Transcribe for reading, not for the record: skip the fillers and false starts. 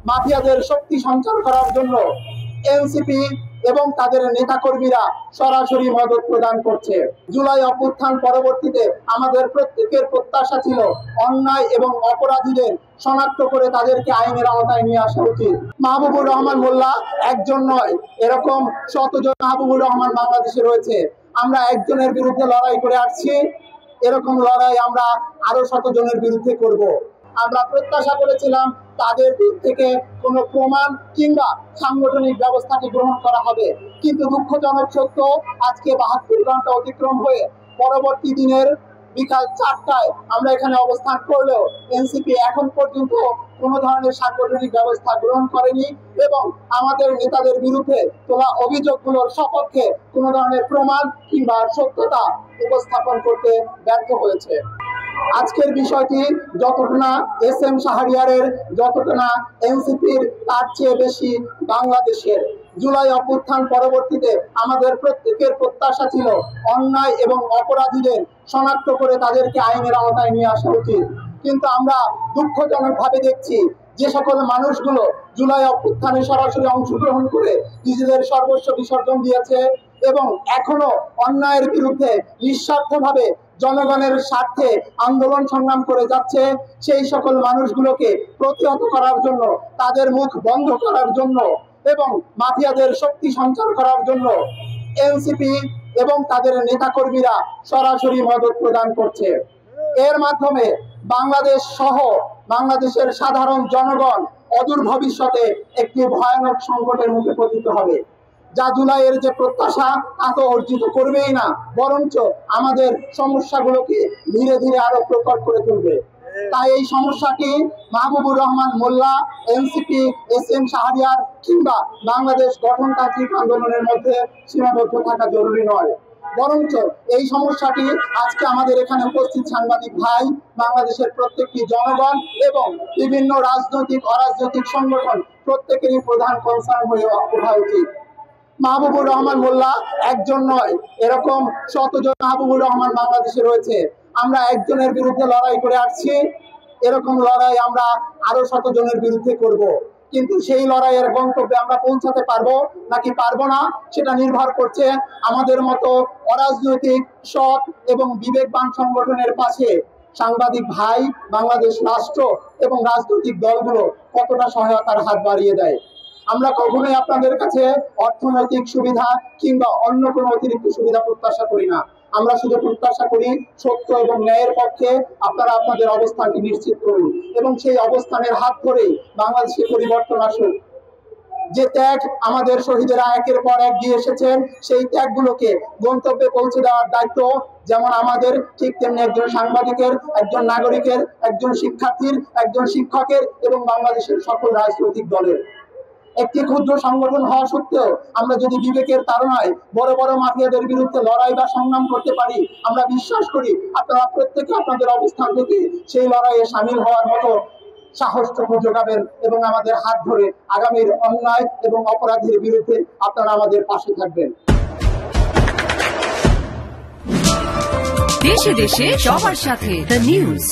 মাফিয়াদের শক্তি সঞ্চার করার জন্য এনসিপি এবং তাদের নেতাকর্মীরা সরাসরি মদত প্রদান করছে। জুলাই অভ্যুত্থান পরবর্তীতে আমাদের প্রত্যেকের প্রত্যাশা ছিল অন্যায় এবং অপরাধীদের শনাক্ত করে তাদেরকে আইনের আওতায় নিয়ে আসা উচিত। মাহবুবুর রহমান মোল্লা একজন নয়, এরকম শতজন মাহবুবুর রহমান বাংলাদেশে রয়েছে। আমরা একজনের বিরুদ্ধে লড়াই করে আসছি, এরকম লড়াই আমরা আরো শতজনের বিরুদ্ধে করব। আমরা প্রত্যাশা করেছিলাম তাদের দিক থেকে কোনো প্রমাণ কিংবা সাংগঠনিক ব্যবস্থাকে গ্রহণ করা হবে, কিন্তু দুঃখজনক সত্য আজকে 72 ঘন্টা অতিক্রম হয়ে পরবর্তী দিনের বিকাল 4টায় আমরা এখানে অবস্থান করলেও এনসিপি এখন পর্যন্ত কোনো ধরনের সাংগঠনিক ব্যবস্থা গ্রহণ করেনি এবং আমাদের নেতাদের বিরুদ্ধে তোলা অভিযোগগুলোর সপক্ষে কোনো ধরনের প্রমাণ কিংবা সত্যতা উপস্থাপন করতে ব্যর্থ হয়েছে। আজকের বিষয়টি যতটা না এসএম শাহরিয়ারের, যতটা না এনসিপির, তার চেয়ে বেশি বাংলাদেশের। জুলাই অভ্যুত্থান পরবর্তীতে আমাদের প্রত্যেকের প্রত্যাশা ছিল অন্যায় এবং অপরাধীদের শনাক্ত করে তাদেরকে আইনের আওতায় নিয়ে আসা উচিত, কিন্তু আমরা দুঃখজনকভাবে দেখছি যে সকল মানুষগুলো জুলাই অভ্যুত্থানে সরাসরি অংশগ্রহণ করে নিজেদের সর্বস্ব বিসর্জন দিয়েছে এবং এখনো অন্যায়ের বিরুদ্ধে নিঃস্বার্থভাবে জনগণের স্বার্থে আন্দোলন সংগ্রাম করে যাচ্ছে, সেই সকল মানুষগুলোকে প্রতিহত করার জন্য, তাদের মুখ বন্ধ করার জন্য এবং মাফিয়াদের শক্তি সঞ্চার করার জন্য এনসিপি এবং তাদের নেতাকর্মীরা সরাসরি মদত প্রদান করছে। এর মাধ্যমে বাংলাদেশ সহ বাংলাদেশের সাধারণ জনগণ অদূর ভবিষ্যতে একটি ভয়ানক সংকটের মুখে পতিত হবে, যা জুলাইয়ের যে প্রত্যাশা তা তো অর্জিত করবেই না, বরঞ্চ আমাদের সমস্যাগুলোকে ধীরে ধীরে আরো প্রকট করে তুলবে। তাই এই সমস্যাটি মাহবুবুর রহমান মোল্লা, এনসিপি, এসএম শাহরিয়ার কিংবা বাংলাদেশ গঠনতান্ত্রিক আন্দোলনের মধ্যে সীমাবদ্ধ থাকা জরুরি নয়, বরঞ্চ এই সমস্যাটি আজকে আমাদের এখানে উপস্থিত সাংবাদিক ভাই, বাংলাদেশের প্রত্যেকটি জনগণ এবং বিভিন্ন রাজনৈতিক অরাজনৈতিক সংগঠন প্রত্যেকেরই প্রধান কনসার্ন হয়ে ওঠা উচিত। মাহবুবুর রহমান মোল্লা একজন নয়, এরকম শতজন মাহবুবুর রহমান বাংলাদেশে রয়েছে। আমরা একজনের বিরুদ্ধে লড়াই করে আসছি, এরকম লড়াই আমরা আরো শতজনের বিরুদ্ধে করব, কিন্তু সেই লড়াইয়ের গন্তব্যে আমরা পৌঁছাতে পারবো নাকি পারবো না সেটা নির্ভর করছে আমাদের মতো অরাজনৈতিক, সৎ এবং বিবেকবান সংগঠনের পাশে সাংবাদিক ভাই, বাংলাদেশ রাষ্ট্র এবং রাজনৈতিক দলগুলো কতটা সহায়তার হাত বাড়িয়ে দেয়। আমরা কখনোই আপনাদের কাছে অর্থনৈতিক সুবিধা কিংবা অন্য কোনো অতিরিক্ত সুবিধা প্রত্যাশা করি না। আমরা শুধু প্রত্যাশা করি সত্য এবং ন্যায়ের পক্ষে আপনারা আপনাদের অবস্থানকে নিশ্চিত করুন এবং সেই অবস্থানের হাত ধরেই বাংলাদেশে পরিবর্তন আসুক। যে ত্যাগ আমাদের শহীদেরা একের পর এক দিয়ে এসেছেন, সেই ত্যাগগুলোকে গন্তব্যে পৌঁছে দেওয়ার দায়িত্ব যেমন আমাদের, ঠিক তেমনি একজন সাংবাদিকের, একজন নাগরিকের, একজন শিক্ষার্থীর, একজন শিক্ষকের এবং বাংলাদেশের সকল রাজনৈতিক দলের। একটি ক্ষুদ্র সংগঠন হওয়া সত্ত্বেও আমরা যদি বিবেকের তাড়নায় বড় বড় মাফিয়াদের বিরুদ্ধে লড়াই বা সংগ্রাম করতে পারি, আমরা বিশ্বাস করি আপনারা প্রত্যেকে আপনাদের অবস্থান থেকে সেই লড়াইয়ে সামিল হওয়ার মতো সাহসটুকু যোগাবেন এবং আমাদের হাত ধরে আগামীর অন্যায় এবং অপরাধীর বিরুদ্ধে আপনারা আমাদের পাশে থাকবেন। দেশে দেশে সবার সাথে দ্য নিউজ।